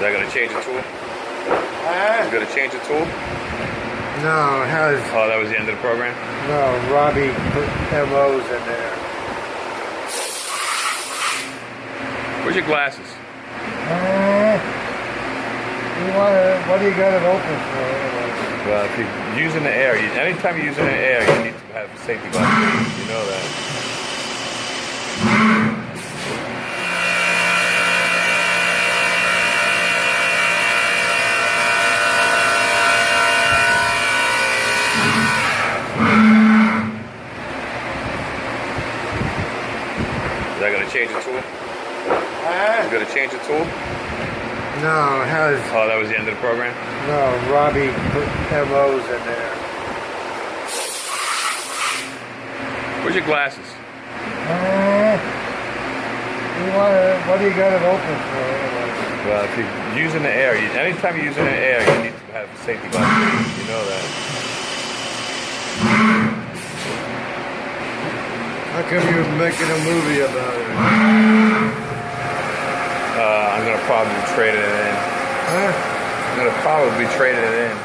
Is that gonna change the tool? You gonna change the tool? No, it has. Oh, that was the end of the program? No, Robbie put MOs in there. Where's your glasses? What do you got it open for? Well, if you're using the air, anytime you're using the air, you need to have safety glasses. You know that. Is that gonna change the tool? You gonna change the tool? No, it has. Oh, that was the end of the program? No, Robbie put MOs in there. Where's your glasses? What do you got it open for? Well, if you're using the air, anytime you're using the air, you need to have safety glasses. You know that. How come you're making a movie about it? I'm gonna probably trade it in. Huh? I'm gonna probably trade it in.